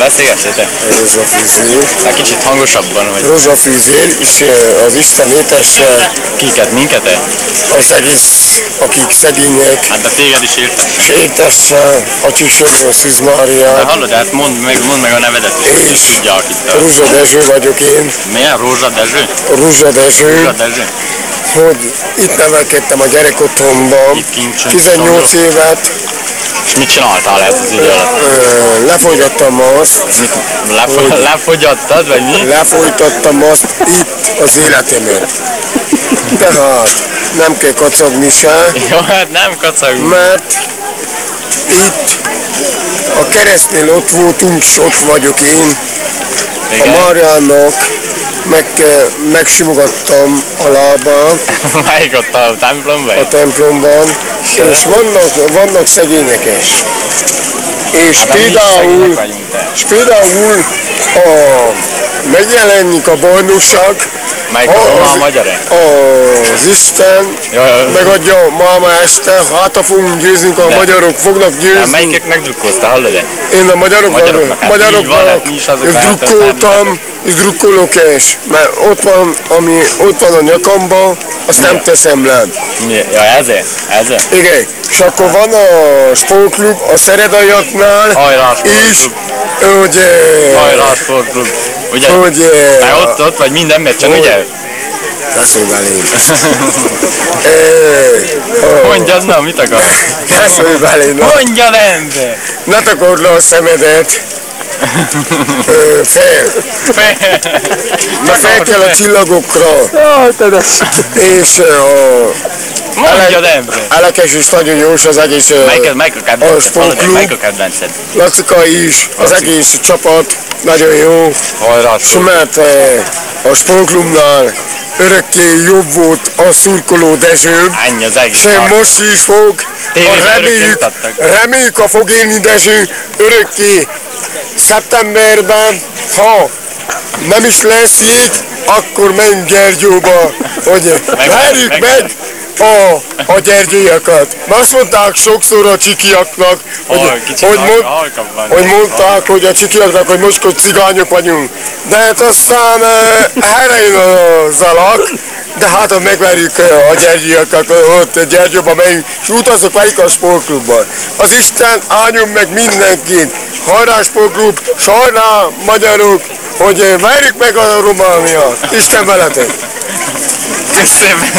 beszélgessétek? Rózsafűzér. Egy kicsit hangosabban, vagy Rózsafűzér, és az Isten étesse kiket, minket-e? az egész, akik szegények, Hát de téged is értek. és étesse a Csíksomról Szűz De Máriát. hallod, hát mondd meg a nevedet, hogy tudják itt. Ruzsa Dezső vagyok én. Milyen? Rózsa Dezső? Ruzsa Dezső, Rózsa Dezső? hogy itt nevelkedtem a gyerekotthonban, Itt kincs. 18 évet, És mit csináltál ez az idő alatt? lefolytattam azt, Lefogyattad, vagy mi? lefolytattam azt itt az életemet. Tehát nem kell kacagni se, Jó, hát nem kacagunk. mert itt a keresztnél ott voltunk, és ott vagyok én. A Igen. Máriának megsimogattam a lábát Melyik ott a templomban? a templomban, és vannak szegények is. És Hát, mi is szegények például vagyunk, de. megjelenik a bajnokság, Melyik a román magyar-e? az Isten Jaj, megadja máma este, hát ha fogunk győzni, a magyarok fognak győzni. melyiknek drukkoltál, hallod-e? Én a Magyaroknak, hát így van, magyaroknak hát mi is azok és lehetett drukkoltam, és drukkolok is, mert ott van a nyakamban, azt nem teszem le. Ja, ezért? Igen, és akkor van a sportklub a Szeredaiaknál Hajrá, is, sportklub. hogy, Hajrá, sportklub. Ugye? hogy Te ott vagy minden meccsen, ugye? beszélj velém. Mondjad, na, mit akarsz? Beszélj velém, Mondjad, ember! ne takard le a szemedet. Fel kell a csillagokra. És Mondjad, ember! Elekes is nagyon jó, és az egész Melyik a kedvenced? Hallod, sportklub. melyik a kedvenced? Lacika is, az egész csapat nagyon jó. Hajrá, És mert a sportklubnál örökké jobb volt a szurkoló Dezső. Ennyi az egész. És most is fog. Tévében örökkéntettek. Reméljük, ha fog élni Dezső örökké szeptemberben, ha nem is lesz jég, akkor menjünk Gyergyóba, hogy verjük meg a gyergyóiakat. Azt mondták sokszor a csikiaknak, hogy mondták, hogy a csikiaknak, hogy mocskos cigányok vagyunk. De hát aztán helyrejön az alak, de hát ha megverjük a gyergyóiakat, ott Gyergyóba megyünk, és utazok velük a sportklubban. Az Isten áldjon meg mindenkit. Hajrá sportklub, s hajrá magyarok, hogy verjük meg a Romániát. Isten veletek! Köszönöm.